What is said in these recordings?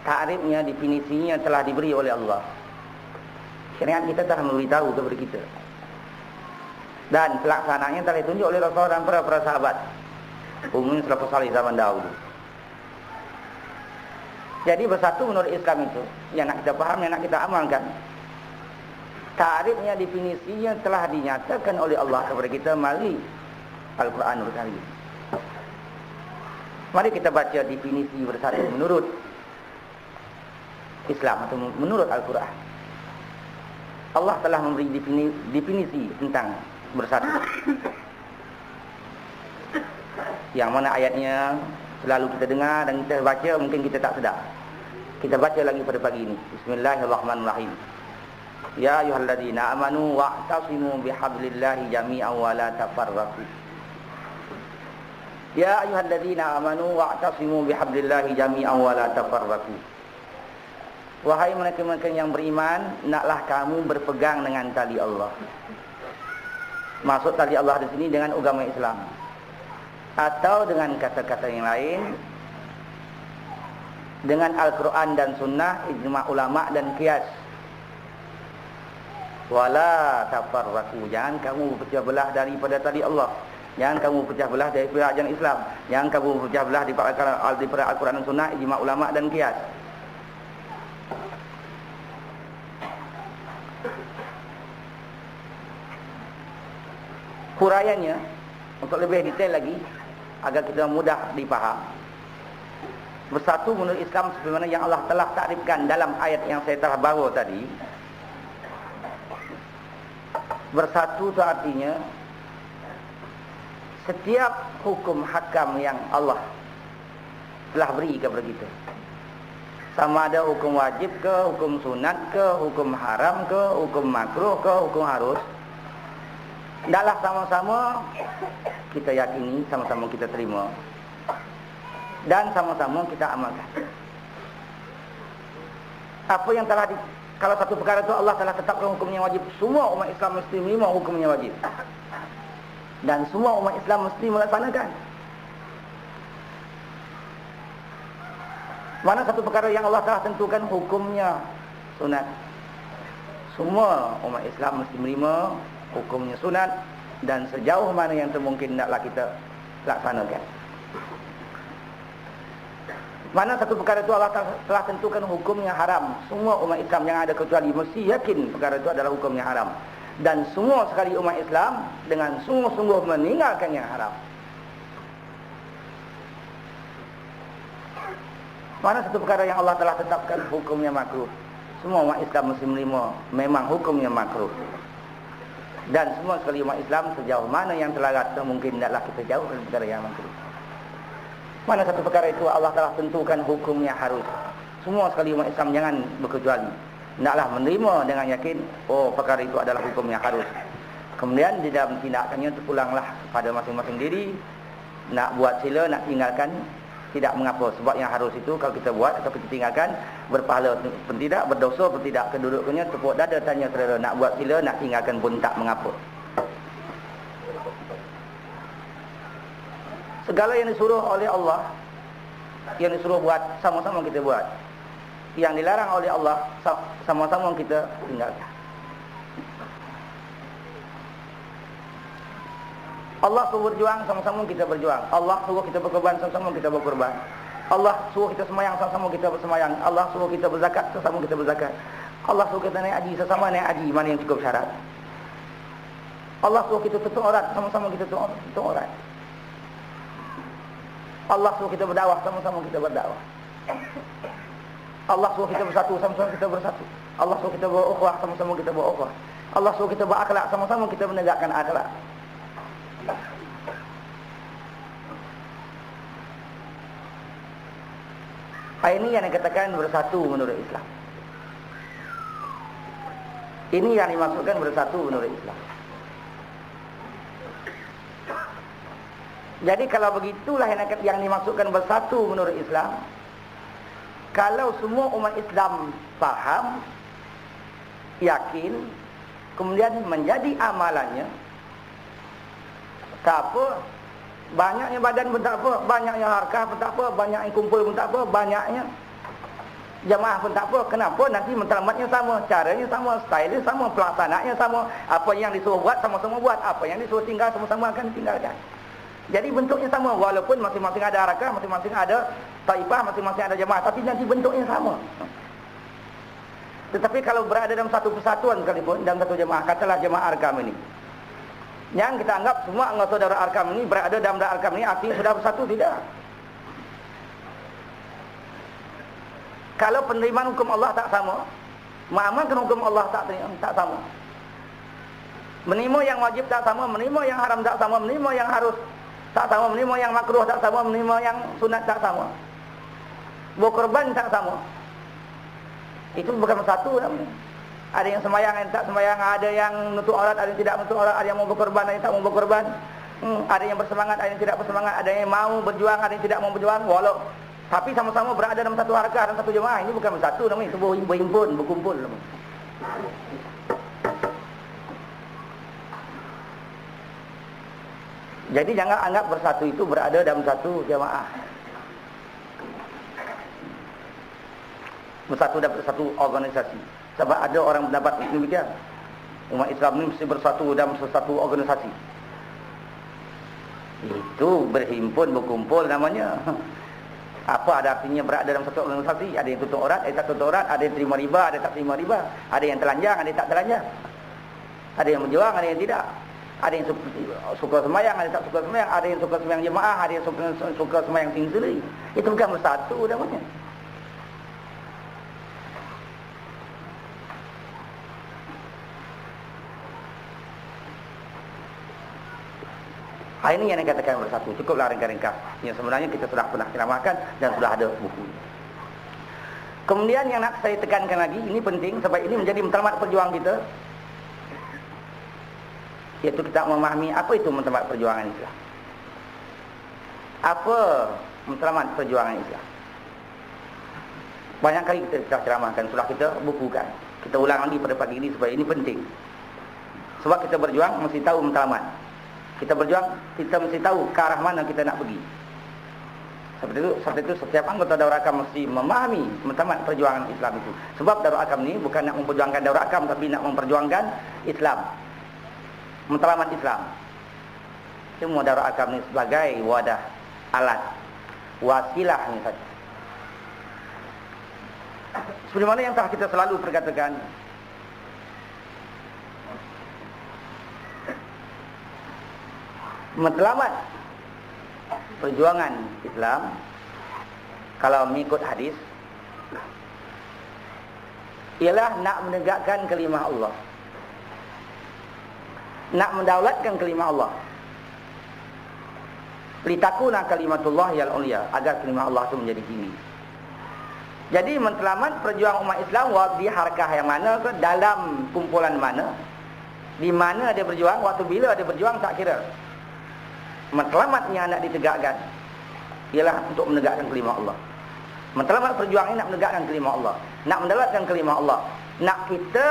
Ta'rifnya, definisinya telah diberi oleh Allah. Syariat kita telah memberitahu kepada kita. Dan pelaksanaannya telah ditunjuk oleh Rasul dan para sahabat. Umumnya salafus salih zaman dahulu. Jadi bersatu menurut Islam itu, yang nak kita faham, yang nak kita amalkan. Ta'rifnya, definisinya telah dinyatakan oleh Allah kepada kita melalui Al-Quranul Karim. Mari kita baca definisi bersatu menurut Islam atau menurut Al-Quran. Allah telah memberi definisi tentang bersatu, yang mana ayatnya selalu kita dengar dan kita baca, mungkin kita tak sedar. Kita baca lagi pada pagi ini. Bismillahirrahmanirrahim. Ya ayyuhalladzina amanu wa'tasimu bihablillahi jami'an wa la tafarraqu. Ya ayyuhalladzina amanu wa'tasimu bihablillahi jami'an wa la tafarraqu. Wahai mereka-mereka yang beriman, naklah kamu berpegang dengan tali Allah. Maksud tali Allah di sini dengan agama Islam, atau dengan kata-kata yang lain, dengan Al-Quran dan Sunnah, ijma' ulama' dan qiyas. Wala tafarraqu, jangan kamu pecah belah daripada tali Allah. Jangan kamu pecah belah daripada ajaran Islam. Jangan kamu pecah belah daripada Al-Quran dan Sunnah, ijma' ulama' dan qiyas. Huraiannya untuk lebih detail lagi agar kita mudah dipaham. Bersatu menurut Islam sebagaimana yang Allah telah takrifkan dalam ayat yang saya telah bawa tadi. Bersatu itu artinya setiap hukum hakam yang Allah telah beri kepada kita, sama ada hukum wajib ke, hukum sunat ke, hukum haram ke, hukum makruh ke, hukum harus, hendaklah sama-sama kita yakini, sama-sama kita terima, dan sama-sama kita amalkan. Apa yang telah kalau satu perkara itu Allah telah tetapkan hukumnya wajib, semua umat Islam mesti menerima hukumnya wajib, dan semua umat Islam mesti melaksanakan. Mana satu perkara yang Allah telah tentukan hukumnya sunat, semua umat Islam mesti menerima hukumnya sunat, dan sejauh mana yang termungkin hendaklah kita laksanakan. Mana satu perkara itu Allah telah tentukan hukumnya haram, semua umat Islam yang ada kecuali mesti yakin perkara itu adalah hukumnya haram, dan semua sekali umat Islam dengan sungguh-sungguh meninggalkan yang haram. Mana satu perkara yang Allah telah tetapkan hukumnya makruh, semua umat Islam mesti menerima memang hukumnya makruh, dan semua sekali umat Islam sejauh mana yang terlarang mungkin hendaklah kita jauh dari perkara yang makruh. Mana satu perkara itu Allah telah tentukan hukumnya harus, semua sekali umat Islam jangan berkecuali hendaklah menerima dengan yakin, oh perkara itu adalah hukumnya harus. Kemudian di dalam tindakannya terpulanglah pada masing-masing diri. Nak buat sila, nak tinggalkan, tidak mengapa, sebab yang harus itu kalau kita buat atau kita tinggalkan, berpahala pun tidak, berdosa pun tidak. Kedudukannya tepuk dada tanya saudara, nak buat sila, nak tinggalkan pun tak mengapa. Segala yang disuruh oleh Allah, yang disuruh buat, sama-sama kita buat. Yang dilarang oleh Allah, sama-sama kita tinggalkan. Allah suruh berjuang, sama-sama kita berjuang. Allah suruh kita berkorban, sama-sama kita berkorban. Allah suruh kita semayang, sama-sama kita bersemayang. Allah suruh kita berzakat, sama-sama kita berzakat. Allah suruh kita naik haji, sama-sama naik haji, mana yang cukup syarat. Allah suruh kita tutup aurat, sama-sama kita tutup aurat. Allah suruh kita berdakwah, sama-sama kita berdakwah. Allah suruh kita bersatu, sama-sama kita bersatu. Allah suruh kita berukhuwah, sama-sama kita berukhuwah. Allah suruh kita berakhlak, sama-sama kita menegakkan akhlak. Ini yang dikatakan bersatu menurut Islam. Ini yang dimaksudkan bersatu menurut Islam. Jadi kalau begitulah yang dimaksudkan bersatu menurut Islam. Kalau semua umat Islam faham, yakin, kemudian menjadi amalannya, tak apa, banyaknya badan pun tak apa, banyaknya harkah pun tak apa, banyak yang kumpul pun tak apa, banyaknya Jamaah pun tak apa. Kenapa? Nanti matlamatnya sama, caranya sama, stylenya sama, pelaksanaannya sama. Apa yang disuruh buat sama-sama buat, apa yang disuruh tinggal sama-sama akan tinggalkan. Jadi bentuknya sama, walaupun masing-masing ada harakah, masing-masing ada taifah, masing-masing ada jamaah, tapi nanti bentuknya sama. Tetapi kalau berada dalam satu persatuan sekalipun, dalam satu jamaah, katalah jamaah Arkam ini, yang kita anggap semua anggota Darul Arkam ini berada dalam Darul Arkam ini, artinya sudah bersatu, tidak. Kalau penerimaan hukum Allah tak sama, mengamalkan hukum Allah tak sama, menerima yang wajib tak sama, menerima yang haram tak sama, menerima yang harus tak sama, menerima yang makruh tak sama, menerima yang sunat tak sama, berkorban tak sama, itu bukan satu namanya. Ada yang sembahyang, ada yang tak sembahyang, ada yang menutup aurat, ada yang tidak menutup aurat, ada yang mau berkorban, ada yang tak mau berkorban, ada yang bersemangat, ada yang tidak bersemangat, ada yang mau berjuang, ada yang tidak mau berjuang, tapi sama-sama berada dalam satu harakah, dalam satu jemaah. Ini bukan bersatu namanya, itu berhimpun, berkumpul namanya. Jadi jangan anggap bersatu itu berada dalam satu jemaah. Bersatu dalam satu organisasi. Sebab ada orang mendapat demikian. Umat Islam ini mesti bersatu dalam satu organisasi. Itu berhimpun, berkumpul namanya. Apa ada artinya berada dalam satu organisasi? Ada yang tutup aurat, ada yang tak tutup aurat, ada yang terima riba, ada yang tak terima riba, ada yang telanjang, ada yang tak telanjang, ada yang berjuang, ada yang tidak, ada yang suka sembahyang, ada yang tak suka sembahyang, ada yang suka sembahyang jemaah, ada yang suka sembahyang sendiri. Itu bukan bersatu namanya. Ini yang dikatakan bersatu. Cukuplah ringkas-ringkas. Yang sebenarnya kita sudah pernah ceramahkan dan sudah ada buku. Kemudian yang nak saya tekankan lagi, ini penting sebab ini menjadi matlamat perjuangan kita. Iaitu kita memahami apa itu matlamat perjuangan Islam. Apa matlamat perjuangan Islam? Banyak kali kita sudah ceramahkan, sudah kita bukukan. Kita ulang lagi pada pagi ini sebab ini penting. Sebab kita berjuang mesti tahu matlamat. Kita berjuang, kita mesti tahu ke arah mana kita nak pergi. Seperti itu setiap anggota Darul Arkam mesti memahami matlamat perjuangan Islam itu. Sebab Darul Arkam ini bukan nak memperjuangkan Darul Arkam, tapi nak memperjuangkan Islam. Matlamat Islam. Semua Darul Arkam ini sebagai wadah, alat, wasilahnya saja. Seperti mana yang telah kita selalu perkatakan, matlamat perjuangan Islam kalau mengikut hadis ialah nak menegakkan kalimah Allah, nak mendaulatkan kalimah Allah, litakuna kalimatullah yal ulia, agar kalimah Allah itu menjadi tinggi. Jadi matlamat perjuangan umat Islam di harakah yang mana ke, dalam kumpulan mana, di mana dia berjuang, waktu bila dia berjuang tak kira. Matlamat yang nak ditegakkan ialah untuk menegakkan kalimah Allah. Matlamat perjuangan ini nak menegakkan kalimah Allah, nak mendaulatkan kalimah Allah, nak kita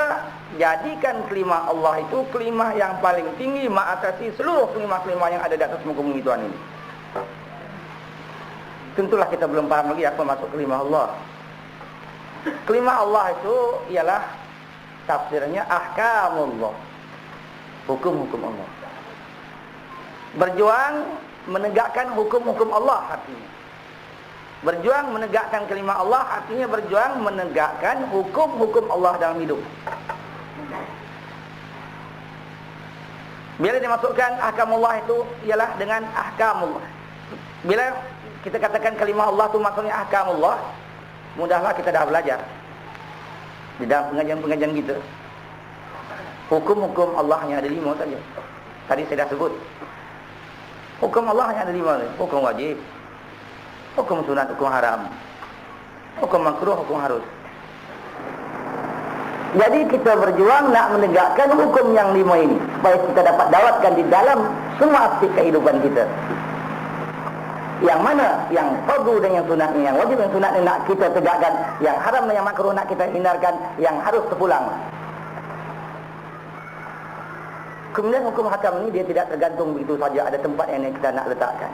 jadikan kalimah Allah itu kalimah yang paling tinggi mengatasi seluruh kalimah-kalimah yang ada di atas muka bumi Tuhan ini. Tentulah kita belum paham lagi apa maksud kalimah Allah. Kalimah Allah itu ialah tafsirnya ahkamullah, hukum-hukum Allah. Berjuang menegakkan hukum-hukum Allah artinya. Berjuang menegakkan kalimah Allah artinya berjuang menegakkan hukum-hukum Allah dalam hidup. Bila dimasukkan ahkamullah itu ialah dengan ahkamullah. Bila kita katakan kalimah Allah itu maksudnya ahkamullah, mudahlah kita dah belajar di dalam pengajian-pengajian kita. Hukum-hukum Allah hanya ada 5 saja. Tadi saya dah sebut. Hukum Allah hanya ada 5. Hukum wajib, hukum sunat, hukum haram, hukum makruh, hukum harus. Jadi kita berjuang nak menegakkan hukum yang 5 ini supaya kita dapat dawatkan di dalam semua aspek kehidupan kita. Yang mana yang fardu dan yang sunatnya, yang wajib dan sunatnya nak kita tegakkan, yang haram dan yang makruh nak kita hindarkan, yang harus terpulang. Kemudian hukum hakam ini dia tidak tergantung begitu saja, ada tempat yang kita nak letakkan.